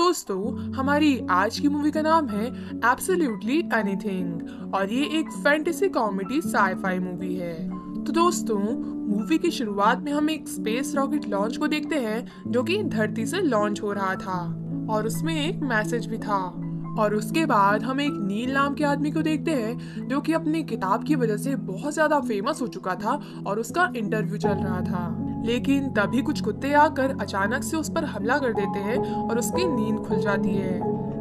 दोस्तों, हमारी आज की मूवी का नाम है एब्सोल्युटली एनीथिंग और ये एक फैंटेसी कॉमेडी साई-फाई मूवी है। तो दोस्तों, मूवी की शुरुआत में हम एक स्पेस रॉकेट लॉन्च को देखते हैं जो कि धरती से लॉन्च हो रहा था और उसमें एक मैसेज भी था। और उसके बाद हम एक नील नाम के आदमी को देखते हैं जो कि अपनी किताब की वजह से बहुत ज्यादा फेमस हो चुका था और उसका इंटरव्यू चल रहा था। लेकिन तभी कुछ कुत्ते आकर अचानक से उस पर हमला कर देते हैं और उसकी नींद खुल जाती है।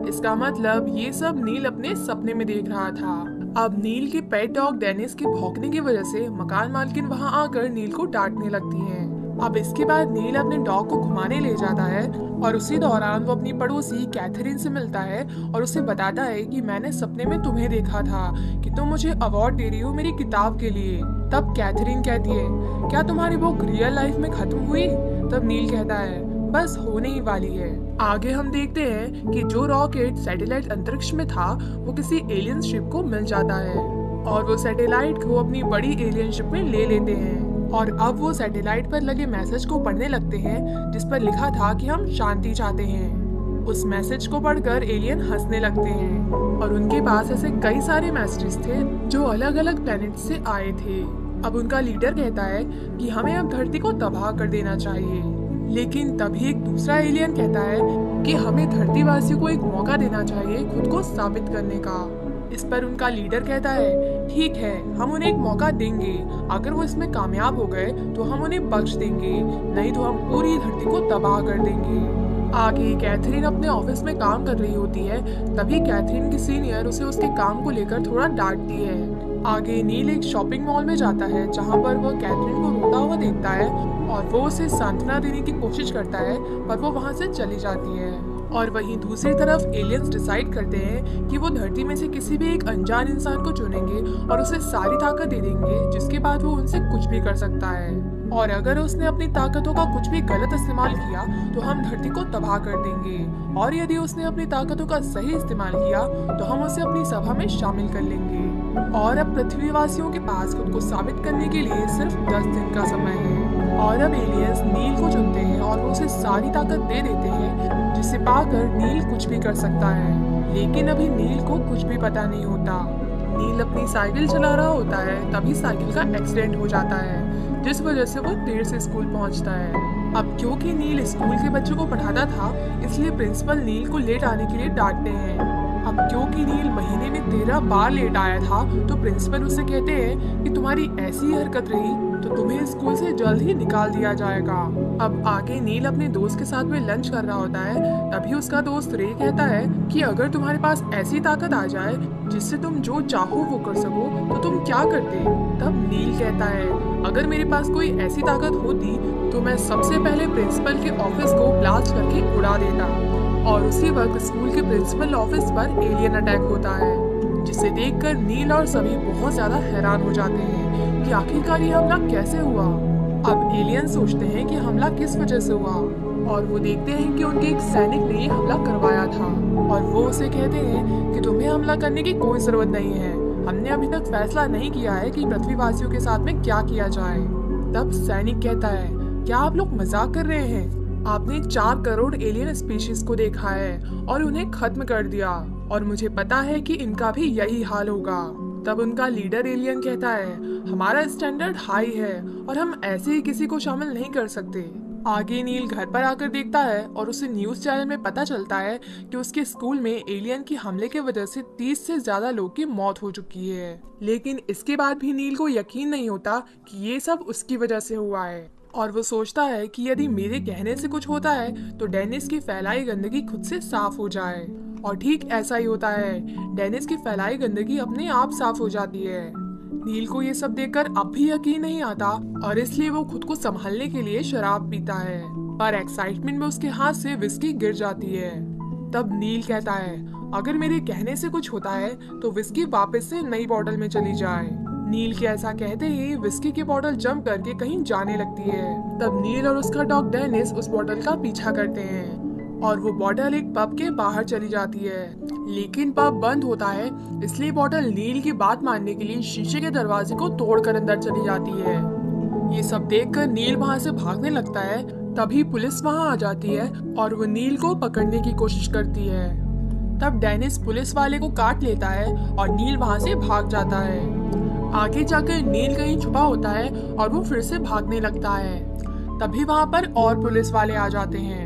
इसका मतलब ये सब नील अपने सपने में देख रहा था। अब नील के पेट डॉग डेनिस के भौंकने की वजह से मकान मालकिन वहां आकर नील को डांटने लगती है। अब इसके बाद नील अपने डॉग को घुमाने ले जाता है और उसी दौरान वो अपनी पड़ोसी कैथरीन से मिलता है और उसे बताता है कि मैंने सपने में तुम्हें देखा था कि तुम मुझे अवार्ड दे रही हो मेरी किताब के लिए। तब कैथरीन कहती है, क्या तुम्हारी बुक रियल लाइफ में खत्म हुई? तब नील कहता है, बस होने ही वाली है। आगे हम देखते हैं कि जो रॉकेट सैटेलाइट अंतरिक्ष में था वो किसी एलियन शिप को मिल जाता है और वो सैटेलाइट को अपनी बड़ी एलियन शिप में ले लेते हैं। और अब वो सैटेलाइट पर लगे मैसेज को पढ़ने लगते हैं जिस पर लिखा था कि हम शांति चाहते हैं। उस मैसेज को पढ़कर एलियन हंसने लगते हैं और उनके पास ऐसे कई सारे मैसेजेस थे जो अलग अलग प्लेनेट से आए थे। अब उनका लीडर कहता है कि हमें अब धरती को तबाह कर देना चाहिए। लेकिन तभी एक दूसरा एलियन कहता है कि हमें धरतीवासियों को एक मौका देना चाहिए खुद को साबित करने का। इस पर उनका लीडर कहता है, ठीक है, हम उन्हें एक मौका देंगे। अगर वो इसमें कामयाब हो गए तो हम उन्हें बख्श देंगे, नहीं तो हम पूरी धरती को तबाह कर देंगे। आगे कैथरीन अपने ऑफिस में काम कर रही होती है। तभी कैथरीन की सीनियर उसे उसके काम को लेकर थोड़ा डांटती है। आगे नील एक शॉपिंग मॉल में जाता है जहाँ पर वह कैथरीन को रोता हुआ देखता है और वो उसे सांत्वना देने की कोशिश करता है पर वो वहाँ से चली जाती है। और वहीं दूसरी तरफ एलियंस डिसाइड करते हैं कि वो धरती में से किसी भी एक अनजान इंसान को चुनेंगे और उसे सारी ताकत दे देंगे जिसके बाद वो उनसे कुछ भी कर सकता है। और अगर उसने अपनी ताकतों का कुछ भी गलत इस्तेमाल किया तो हम धरती को तबाह कर देंगे और यदि उसने अपनी ताकतों का सही इस्तेमाल किया तो हम उसे अपनी सभा में शामिल कर लेंगे। और अब पृथ्वीवासियों के पास खुद को साबित करने के लिए सिर्फ 10 दिन का समय है। और अब एलियंस नील को चुनते हैं और वो उसे सारी ताकत दे देते हैं जिसे पाकर नील कुछ भी कर सकता है। लेकिन अभी नील को कुछ भी पता नहीं होता। नील अपनी साइकिल चला रहा होता है तभी साइकिल का एक्सीडेंट हो जाता है जिस वजह से वो देर से स्कूल पहुंचता है। अब क्योंकि नील स्कूल के बच्चों को पढ़ाता था इसलिए प्रिंसिपल नील को लेट आने के लिए डांटते हैं। अब क्योंकि नील महीने में 13 बार लेट आया था तो प्रिंसिपल उसे कहते हैं कि तुम्हारी ऐसी हरकत रही तो तुम्हें स्कूल से जल्द ही निकाल दिया जाएगा। अब आगे नील अपने दोस्त के साथ में लंच कर रहा होता है। तभी उसका दोस्त रे कहता है कि अगर तुम्हारे पास ऐसी ताकत आ जाए जिससे तुम जो चाहो वो कर सको तो तुम क्या करते? तब नील कहता है, अगर मेरे पास कोई ऐसी ताकत होती तो मैं सबसे पहले प्रिंसिपल के ऑफिस को ब्लास्ट करके उड़ा देता। और उसी वक्त स्कूल के प्रिंसिपल ऑफिस पर एलियन अटैक होता है जिसे देखकर नील और सभी बहुत ज्यादा हैरान हो जाते हैं कि आखिरकार ये हमला कैसे हुआ। अब एलियन सोचते हैं कि हमला किस वजह से हुआ और वो देखते हैं कि उनके एक सैनिक ने ये हमला करवाया था और वो उसे कहते हैं कि तुम्हें हमला करने की कोई जरूरत नहीं है, हमने अभी तक फैसला नहीं किया है कि पृथ्वीवासियों के साथ में क्या किया जाए। तब सैनिक कहता है, क्या आप लोग मजाक कर रहे हैं? आपने 4 करोड़ एलियन स्पीशीज को देखा है और उन्हें खत्म कर दिया और मुझे पता है कि इनका भी यही हाल होगा। तब उनका लीडर एलियन कहता है, हमारा स्टैंडर्ड हाई है और हम ऐसे ही किसी को शामिल नहीं कर सकते। आगे नील घर पर आकर देखता है और उसे न्यूज चैनल में पता चलता है कि उसके स्कूल में एलियन के हमले की वजह से 30 से ज्यादा लोग की मौत हो चुकी है। लेकिन इसके बाद भी नील को यकीन नहीं होता कि ये सब उसकी वजह से हुआ है और वो सोचता है कि यदि मेरे कहने से कुछ होता है तो डेनिस की फैलाई गंदगी खुद से साफ हो जाए। और ठीक ऐसा ही होता है, डेनिस की फैलाई गंदगी अपने आप साफ हो जाती है। नील को ये सब देखकर अब भी यकीन नहीं आता और इसलिए वो खुद को संभालने के लिए शराब पीता है पर एक्साइटमेंट में उसके हाथ से विस्की गिर जाती है। तब नील कहता है, अगर मेरे कहने से कुछ होता है तो विस्की वापस से नई बोतल में चली जाए। नील के ऐसा कहते ही विस्की की बोतल जंप करके कहीं जाने लगती है। तब नील और उसका डॉग डेनिस उस बोतल का पीछा करते हैं और वो बोतल एक पब के बाहर चली जाती है। लेकिन पब बंद होता है इसलिए बोतल नील की बात मानने के लिए शीशे के दरवाजे को तोड़कर अंदर चली जाती है। ये सब देखकर नील वहाँ से भागने लगता है तभी पुलिस वहां आ जाती है और वो नील को पकड़ने की कोशिश करती है। तब डेनिस पुलिस वाले को काट लेता है और नील वहां से भाग जाता है। आगे जाकर नील कहीं छुपा होता है और वो फिर से भागने लगता है। तभी वहां पर और पुलिस वाले आ जाते हैं।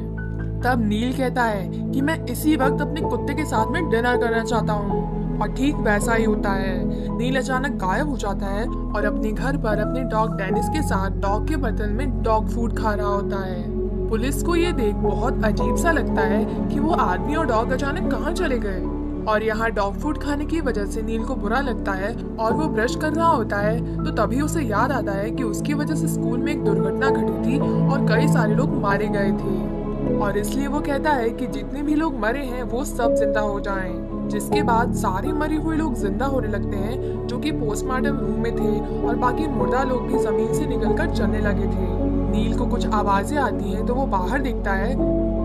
तब नील कहता है कि मैं इसी वक्त अपने कुत्ते के साथ में डिनर करना चाहता हूँ। और ठीक वैसा ही होता है। नील अचानक गायब हो जाता है और अपने घर पर अपने डॉग डेनिस के साथ डॉग के बर्तन में डॉग फूड खा रहा होता है। पुलिस को ये देख बहुत अजीब सा लगता है कि वो आदमी और डॉग अचानक कहाँ चले गए। और यहाँ डॉग फूड खाने की वजह से नील को बुरा लगता है और वो ब्रश कर रहा होता है तो तभी उसे याद आता है कि उसकी वजह से स्कूल में एक दुर्घटना घटी थी और कई सारे लोग मारे गए थे। और इसलिए वो कहता है कि जितने भी लोग मरे हैं वो सब जिंदा हो जाएं। जिसके बाद सारे मरे हुए लोग जिंदा होने लगते हैं जो कि पोस्टमार्टम रूम में थे और बाकी मुर्दा लोग भी जमीन से निकलकर चलने लगे थे। नील को कुछ आवाजें आती हैं तो वो बाहर देखता है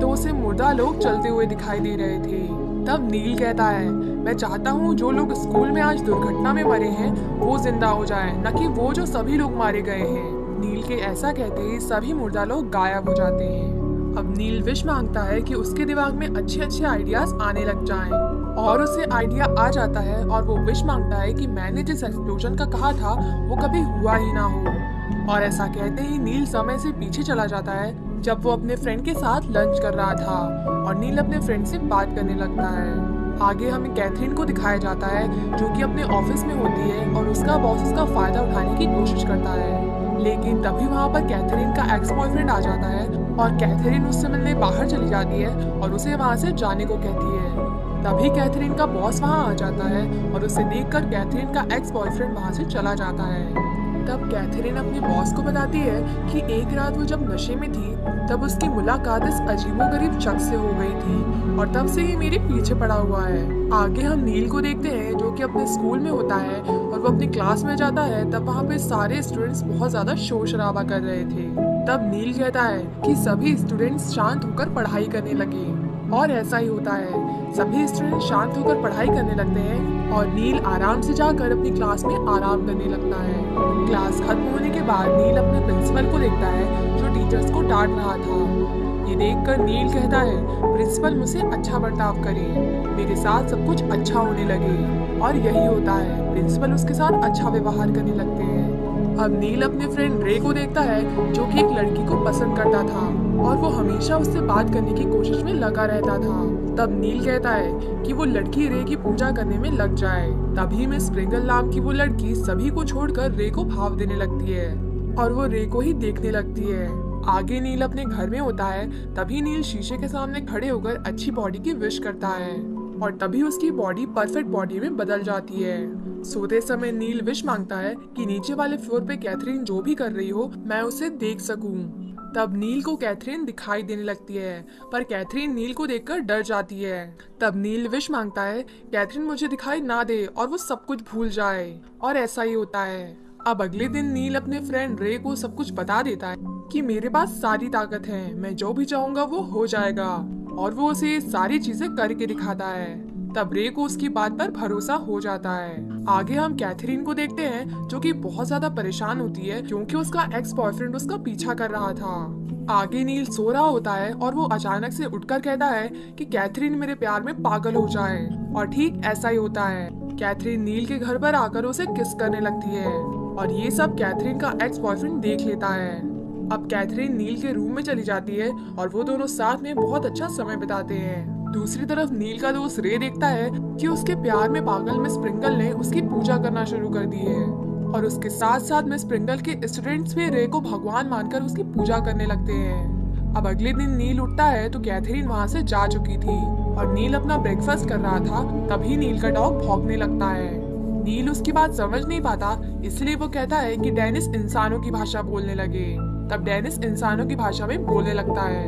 तो उसे मुर्दा लोग चलते हुए दिखाई दे रहे थे। तब नील कहता है मैं चाहता हूँ जो लोग स्कूल में आज दुर्घटना में मरे हैं वो जिंदा हो जाए, न कि वो जो सभी लोग मारे गए हैं। नील के ऐसा कहते ही सभी मुर्दा लोग गायब हो जाते हैं। अब नील विश मांगता है कि उसके दिमाग में अच्छे अच्छे आइडियाज आने लग जाएं। और उसे आइडिया आ जाता है और वो विश मांगता है कि मैंने जिस एक्सप्लोजन का कहा था वो कभी हुआ ही ना हो। और ऐसा कहते ही नील समय से पीछे चला जाता है जब वो अपने फ्रेंड के साथ लंच कर रहा था और नील अपने फ्रेंड से बात करने लगता है। आगे हमें कैथरीन को दिखाया जाता है जो कि अपने ऑफिस में होती है और उसका बॉस उसका फायदा उठाने की कोशिश करता है। लेकिन तभी वहाँ पर कैथरीन का एक्स बॉयफ्रेंड आ जाता है और कैथरीन उससे मिलने बाहर चली जाती है और उसे वहाँ से जाने को कहती है। तभी कैथरीन का बॉस वहाँ आ जाता है और उसे देखकर कैथरीन का एक्स बॉयफ्रेंड वहाँ से चला जाता है। तब कैथरीन अपने बॉस को बताती है कि एक रात वो जब नशे में थी तब उसकी मुलाकात इस अजीबोगरीब शख्स से हो गई थी और तब से ये मेरे पीछे पड़ा हुआ है। आगे हम नील को देखते हैं जो कि अपने स्कूल में होता है और वो अपनी क्लास में जाता है। तब वहाँ पे सारे स्टूडेंट्स बहुत ज्यादा शोर शराबा कर रहे थे। तब नील कहता है कि सभी स्टूडेंट्स शांत होकर पढ़ाई करने लगे और ऐसा ही होता है। सभी स्टूडेंट शांत होकर पढ़ाई करने लगते हैं और नील आराम से जाकर अपनी क्लास में आराम करने लगता है। क्लास खत्म होने के बाद नील अपने प्रिंसिपल को देखता है जो टीचर्स को डांट रहा था। ये देखकर नील कहता है प्रिंसिपल मुझसे अच्छा बर्ताव करे, मेरे साथ सब कुछ अच्छा होने लगे। और यही होता है, प्रिंसिपल उसके साथ अच्छा व्यवहार करने लगते हैं। अब नील अपने फ्रेंड रे को देखता है जो कि एक लड़की को पसंद करता था और वो हमेशा उससे बात करने की कोशिश में लगा रहता था। तब नील कहता है कि वो लड़की रे की पूजा करने में लग जाए। तभी मिस स्प्रिंगल नाम की वो लड़की सभी को छोड़कर रे को भाव देने लगती है और वो रे को ही देखने लगती है। आगे नील अपने घर में होता है। तभी नील शीशे के सामने खड़े होकर अच्छी बॉडी की विश करता है और तभी उसकी बॉडी परफेक्ट बॉडी में बदल जाती है। सोते समय नील विश मांगता है कि नीचे वाले फ्लोर पे कैथरीन जो भी कर रही हो मैं उसे देख सकूं। तब नील को कैथरीन दिखाई देने लगती है पर कैथरीन नील को देखकर डर जाती है। तब नील विश मांगता है कैथरीन मुझे दिखाई ना दे और वो सब कुछ भूल जाए और ऐसा ही होता है। अब अगले दिन नील अपने फ्रेंड रे को सब कुछ बता देता है कि मेरे पास सारी ताकत है, मैं जो भी चाहूंगा वो हो जाएगा और वो उसे सारी चीजें करके दिखाता है। तब रे को उसकी बात पर भरोसा हो जाता है। आगे हम कैथरीन को देखते हैं जो कि बहुत ज्यादा परेशान होती है क्योंकि उसका एक्स बॉयफ्रेंड उसका पीछा कर रहा था। आगे नील सो रहा होता है और वो अचानक से उठकर कहता है कि कैथरीन मेरे प्यार में पागल हो जाए और ठीक ऐसा ही होता है। कैथरीन नील के घर पर आकर उसे किस करने लगती है और ये सब कैथरीन का एक्स बॉयफ्रेंड देख लेता है। अब कैथरीन नील के रूम में चली जाती है और वो दोनों साथ में बहुत अच्छा समय बिताते हैं। दूसरी तरफ नील का दोस्त रे देखता है कि उसके प्यार में पागल मिस स्प्रिंगल ने उसकी पूजा करना शुरू कर दी है और उसके साथ साथ मिस स्प्रिंगल के स्टूडेंट्स भी रे को भगवान मानकर उसकी पूजा करने लगते हैं। अब अगले दिन नील उठता है तो कैथरीन वहाँ से जा चुकी थी और नील अपना ब्रेकफास्ट कर रहा था। तभी नील का डॉग भौंकने लगता है। नील उसकी बात समझ नहीं पाता इसलिए वो कहता है कि डेनिस इंसानों की भाषा बोलने लगे। तब डेनिस इंसानों की भाषा में बोलने लगता है।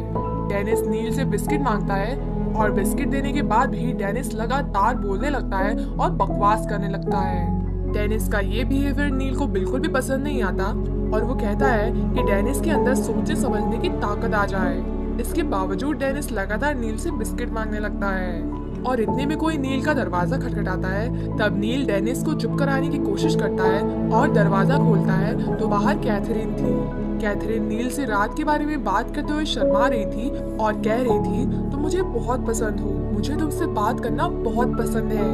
डेनिस नील से बिस्किट मांगता है और बिस्किट देने के बाद भी डेनिस लगातार बोलने लगता है और बकवास करने लगता है। डेनिस का ये बिहेवियर नील को बिल्कुल भी पसंद नहीं आता और वो कहता है कि डेनिस के अंदर सोचने समझने की ताकत आ जाए। इसके बावजूद डेनिस लगातार नील से बिस्किट मांगने लगता है और इतने में कोई नील का दरवाजा खटखटाता है। तब नील डेनिस को चुप कराने की कोशिश करता है और दरवाजा खोलता है तो बाहर कैथरीन थी। कैथरीन नील से रात के बारे में बात करते हुए शर्मा रही थी और कह रही थी, तुम मुझे बहुत पसंद हो, मुझे तुमसे बात करना बहुत पसंद है।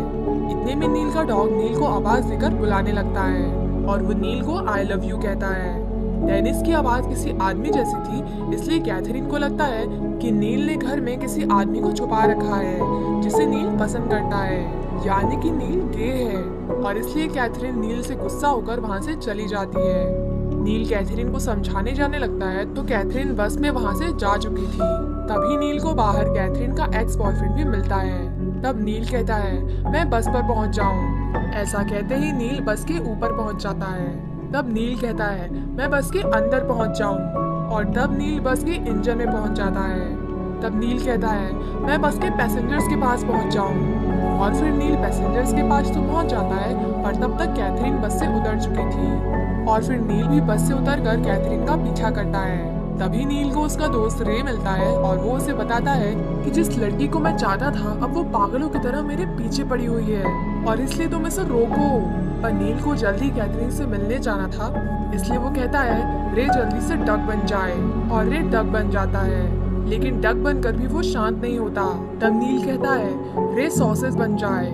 इतने में नील का डॉग नील को आवाज देकर बुलाने लगता है और वो नील को आई लव यू कहता है। डेनिस की आवाज किसी आदमी जैसी थी, इसलिए कैथरीन को लगता है कि नील ने घर में किसी आदमी को छुपा रखा है जिसे नील पसंद करता है, यानी कि नील गे है। और इसलिए कैथरीन नील से गुस्सा होकर वहाँ से चली जाती है। नील कैथरीन को समझाने जाने लगता है तो कैथरीन बस में वहाँ से जा चुकी थी। तभी नील को बाहर कैथरीन का एक्स बॉयफ्रेंड भी मिलता है। तब नील कहता है, मैं बस पर पहुँच जाऊँ। ऐसा कहते ही नील बस के ऊपर पहुँच जाता है। तब नील कहता है, मैं बस के अंदर पहुँच जाऊँ। और तब नील बस के इंजन में पहुँच जाता है। तब नील कहता है, मैं बस के पैसेंजर्स के पास पहुँच जाऊँ। और फिर नील पैसेंजर्स के पास तो पहुँच जाता है, पर तब तक कैथरीन बस से उतर चुकी थी। और फिर नील भी बस से उतरकर कैथरीन का पीछा करता है। तभी नील को उसका दोस्त रे मिलता है और वो उसे बताता है कि जिस लड़की को मैं चाहता था अब वो पागलों की तरह मेरे पीछे पड़ी हुई है और इसलिए तुम इसे रोको। पर नील को जल्दी कैथरीन से मिलने जाना था, इसलिए वो कहता है रे जल्दी से डक बन जाए। और रे डक बन जाता है, लेकिन डक बनकर भी वो शांत नहीं होता। तब नील कहता है रे सॉसेस बन जाए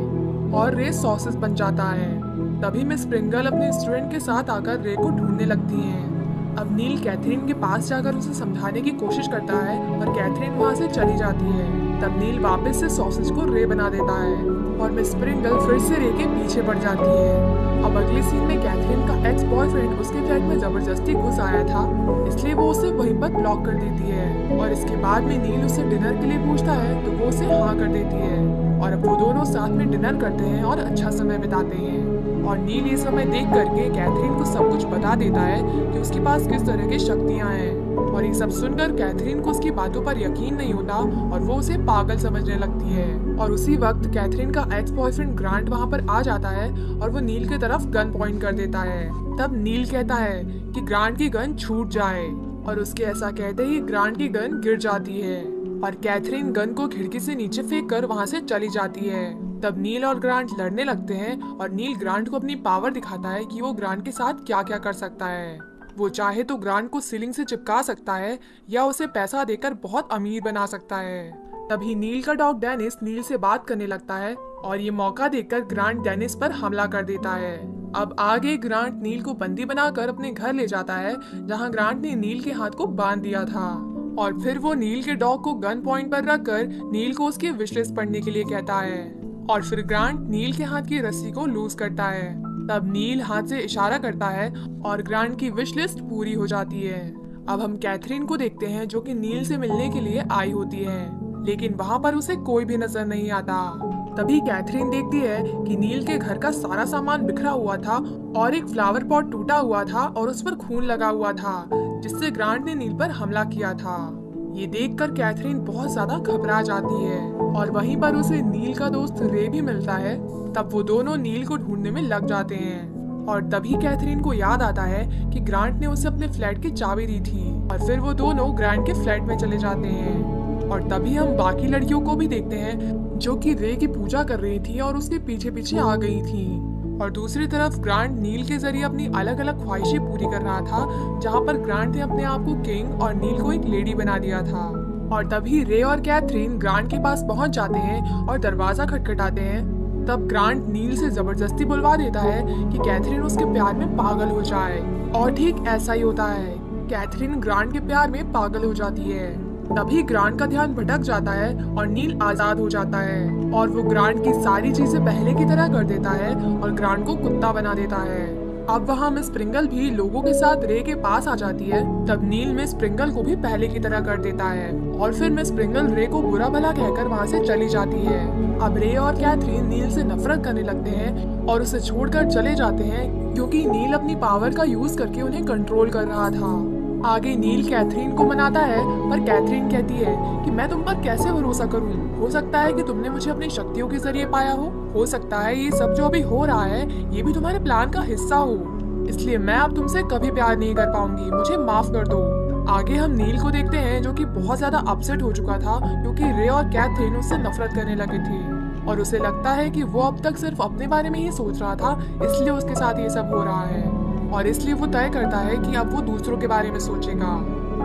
और रे सॉसेस बन जाता है। तभी मिस प्रिंगल अपने स्टूडेंट के साथ आकर रे को ढूंढने लगती हैं। अब नील कैथरीन के पास जाकर उसे समझाने की कोशिश करता है पर कैथरीन वहाँ से चली जाती है। तब नील वापस से सॉसेज को रे बना देता है और मिस प्रिंगल फिर से रे के पीछे पड़ जाती है। अब अगले सीन में कैथरीन का एक्स बॉयफ्रेंड उसके फ्लैट में जबरदस्ती घुस आया था, इसलिए वो उसे वहीं पर ब्लॉक कर देती है। और इसके बाद में नील उसे डिनर के लिए पूछता है तो वो उसे हाँ कर देती है। और अब वो दोनों साथ में डिनर करते हैं और अच्छा समय बिताते हैं। और नील ये समय देख करके कैथरीन को सब कुछ बता देता है कि उसके पास किस तरह की शक्तियाँ हैं। और ये सब सुनकर कैथरीन को उसकी बातों पर यकीन नहीं होता और वो उसे पागल समझने लगती है। और उसी वक्त कैथरीन का एक्स बॉयफ्रेंड ग्रांट वहाँ पर आ जाता है और वो नील की तरफ गन पॉइंट कर देता है। तब नील कहता है कि ग्रांट की गन छूट जाए और उसके ऐसा कहते ही ग्रांट की गन गिर जाती है और कैथरीन गन को खिड़की से नीचे फेंक कर वहाँ से चली जाती है। तब नील और ग्रांट लड़ने लगते हैं और नील ग्रांट को अपनी पावर दिखाता है कि वो ग्रांट के साथ क्या क्या कर सकता है। वो चाहे तो ग्रांट को सीलिंग से चिपका सकता है या उसे पैसा देकर बहुत अमीर बना सकता है। तभी नील का डॉग डेनिस नील से बात करने लगता है और ये मौका देखकर ग्रांट डेनिस पर हमला कर देता है। अब आगे ग्रांट नील को बंदी बनाकर अपने घर ले जाता है जहाँ ग्रांट ने नील के हाथ को बांध दिया था। और फिर वो नील के डॉग को गन पॉइंट पर रखकर नील को उसकी विश लिस्ट पढ़ने के लिए कहता है। और फिर ग्रांट नील के हाथ की रस्सी को लूज करता है। तब नील हाथ से इशारा करता है और ग्रांट की विश लिस्ट पूरी हो जाती है। अब हम कैथरीन को देखते हैं जो कि नील से मिलने के लिए आई होती है, लेकिन वहाँ पर उसे कोई भी नजर नहीं आता। तभी कैथरीन देखती है कि नील के घर का सारा सामान बिखरा हुआ था और एक फ्लावर पॉट टूटा हुआ था और उस पर खून लगा हुआ था जिससे ग्रांट ने नील पर हमला किया था। ये देखकर कैथरीन बहुत ज्यादा घबरा जाती है और वहीं पर उसे नील का दोस्त रे भी मिलता है। तब वो दोनों नील को ढूंढने में लग जाते हैं और तभी कैथरीन को याद आता है कि ग्रांट ने उसे अपने फ्लैट की चाबी दी थी और फिर वो दोनों ग्रांट के फ्लैट में चले जाते हैं। और तभी हम बाकी लड़कियों को भी देखते हैं जो कि रे की पूजा कर रही थी और उसके पीछे पीछे आ गई थी। और दूसरी तरफ ग्रांट नील के जरिए अपनी अलग अलग ख्वाहिशें पूरी कर रहा था, जहाँ पर ग्रांट ने अपने आप को किंग और नील को एक लेडी बना दिया था। और तभी रे और कैथरीन ग्रांट के पास पहुंच जाते हैं और दरवाजा खटखटाते हैं। तब ग्रांट नील से जबरदस्ती बुलवा देता है कि कैथरीन उसके प्यार में पागल हो जाए। और ठीक ऐसा ही होता है, कैथरीन ग्रांट के प्यार में पागल हो जाती है। तभी ग्रांट का ध्यान भटक जाता है और नील आजाद हो जाता है और वो ग्रांट की सारी चीजें पहले की तरह कर देता है और ग्रांट को कुत्ता बना देता है। अब वहाँ मिस प्रिंगल भी लोगों के साथ रे के पास आ जाती है। तब नील मिस प्रिंगल को भी पहले की तरह कर देता है और फिर मिस प्रिंगल रे को बुरा भला कहकर वहाँ से चली जाती है। अब रे और कैथरीन नील से नफरत करने लगते हैं और उसे छोड़कर चले जाते हैं क्योंकि नील अपनी पावर का यूज करके उन्हें कंट्रोल कर रहा था। आगे नील कैथरीन को मनाता है पर कैथरीन कहती है कि मैं तुम पर कैसे भरोसा करूं? हो सकता है कि तुमने मुझे अपनी शक्तियों के जरिए पाया हो सकता है ये सब जो अभी हो रहा है ये भी तुम्हारे प्लान का हिस्सा हो, इसलिए मैं अब तुमसे कभी प्यार नहीं कर पाऊंगी, मुझे माफ कर दो। आगे हम नील को देखते हैं जो कि बहुत ज्यादा अपसेट हो चुका था क्योंकि रे और कैथरीन उससे नफरत करने लगे थे और उसे लगता है कि वो अब तक सिर्फ अपने बारे में ही सोच रहा था, इसलिए उसके साथ ये सब हो रहा है। और इसलिए वो तय करता है कि अब वो दूसरों के बारे में सोचेगा।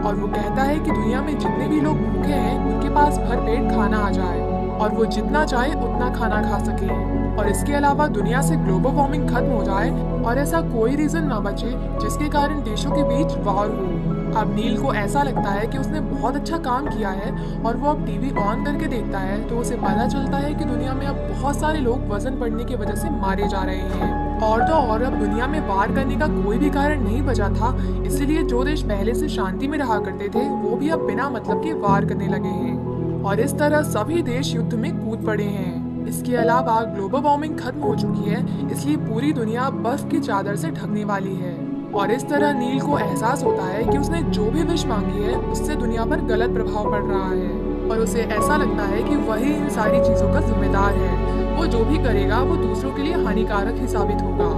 और वो कहता है कि दुनिया में जितने भी लोग भूखे हैं उनके पास भरपेट खाना आ जाए और वो जितना चाहे उतना खाना खा सके। और इसके अलावा दुनिया से ग्लोबल वार्मिंग खत्म हो जाए और ऐसा कोई रीजन ना बचे जिसके कारण देशों के बीच वॉर हो। अब नील को ऐसा लगता है कि उसने बहुत अच्छा काम किया है और वो अब टीवी ऑन करके देखता है तो उसे पता चलता है कि दुनिया में अब बहुत सारे लोग वजन बढ़ने की वजह से मारे जा रहे हैं। और तो और अब दुनिया में वार करने का कोई भी कारण नहीं बचा था, इसलिए जो देश पहले से शांति में रहा करते थे वो भी अब बिना मतलब के वार करने लगे हैं और इस तरह सभी देश युद्ध में कूद पड़े हैं। इसके अलावा ग्लोबल वार्मिंग खत्म हो चुकी है, इसलिए पूरी दुनिया बर्फ की चादर से ढकने वाली है। और इस तरह नील को एहसास होता है कि उसने जो भी विश मांगी है उससे दुनिया पर गलत प्रभाव पड़ रहा है और उसे ऐसा लगता है कि वही इन सारी चीजों का जिम्मेदार है। वो जो भी करेगा वो दूसरों के लिए हानिकारक ही साबित होगा।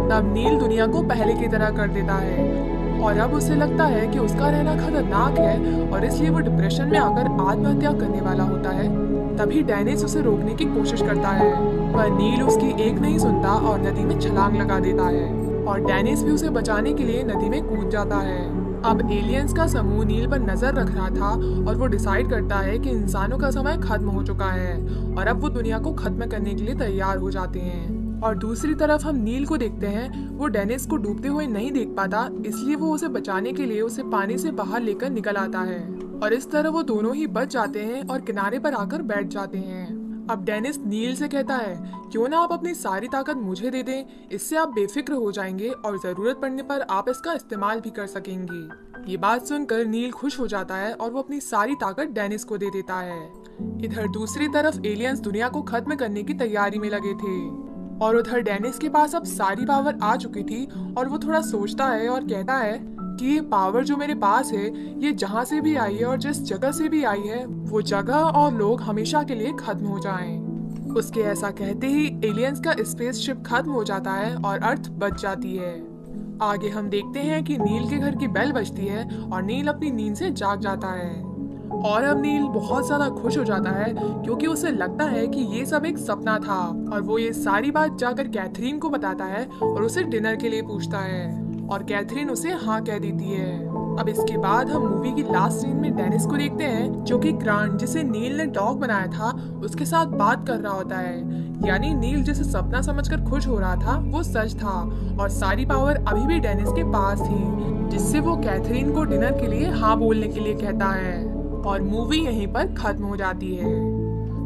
तब नील दुनिया को पहले की तरह कर देता है और अब उसे लगता है कि उसका रहना खतरनाक है और इसलिए वो डिप्रेशन में आकर आत्महत्या करने वाला होता है। तभी डेनिस उसे रोकने की कोशिश करता है पर नील उसकी एक नहीं सुनता और नदी में छलांग लगा देता है और डेनिस भी उसे बचाने के लिए नदी में कूद जाता है। अब एलियंस का समूह नील पर नजर रख रहा था और वो डिसाइड करता है कि इंसानों का समय खत्म हो चुका है और अब वो दुनिया को खत्म करने के लिए तैयार हो जाते हैं। और दूसरी तरफ हम नील को देखते हैं, वो डेनिस को डूबते हुए नहीं देख पाता, इसलिए वो उसे बचाने के लिए उसे पानी से बाहर लेकर निकल आता है और इस तरह वो दोनों ही बच जाते हैं और किनारे पर आकर बैठ जाते हैं। अब डेनिस नील से कहता है, क्यों ना आप अपनी सारी ताकत मुझे दे दें, इससे आप बेफिक्र हो जाएंगे और जरूरत पड़ने पर आप इसका इस्तेमाल भी कर सकेंगे। ये बात सुनकर नील खुश हो जाता है और वो अपनी सारी ताकत डेनिस को दे देता है। इधर दूसरी तरफ एलियंस दुनिया को खत्म करने की तैयारी में लगे थे और उधर डेनिस के पास अब सारी पावर आ चुकी थी और वो थोड़ा सोचता है और कहता है कि ये पावर जो मेरे पास है ये जहाँ से भी आई है और जिस जगह से भी आई है वो जगह और लोग हमेशा के लिए खत्म हो जाएं। उसके ऐसा कहते ही एलियंस का स्पेसशिप खत्म हो जाता है और अर्थ बच जाती है। आगे हम देखते हैं कि नील के घर की बेल बजती है और नील अपनी नींद से जाग जाता है और अब नील बहुत ज्यादा खुश हो जाता है क्योंकि उसे लगता है कि ये सब एक सपना था और वो ये सारी बात जाकर कैथरीन को बताता है और उसे डिनर के लिए पूछता है और कैथरीन उसे हाँ कह देती है। अब इसके बाद हम मूवी की लास्ट सीन में डेनिस को देखते हैं जो कि ग्रांट, जिसे नील ने डॉग बनाया था, उसके साथ बात कर रहा होता है। यानी नील जिसे सपना समझकर खुश हो रहा था वो सच था और सारी पावर अभी भी डेनिस के पास थी, जिससे वो कैथरीन को डिनर के लिए हाँ बोलने के लिए कहता है और मूवी यहीं पर खत्म हो जाती है।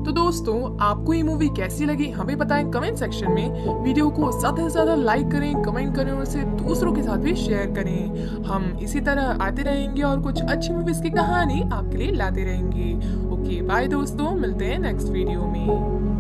तो दोस्तों, आपको ये मूवी कैसी लगी हमें बताएं कमेंट सेक्शन में। वीडियो को ज्यादा से ज्यादा लाइक करें, कमेंट करें और इसे दूसरों के साथ भी शेयर करें। हम इसी तरह आते रहेंगे और कुछ अच्छी मूवीज की कहानी आपके लिए लाते रहेंगे। ओके बाय दोस्तों, मिलते हैं नेक्स्ट वीडियो में।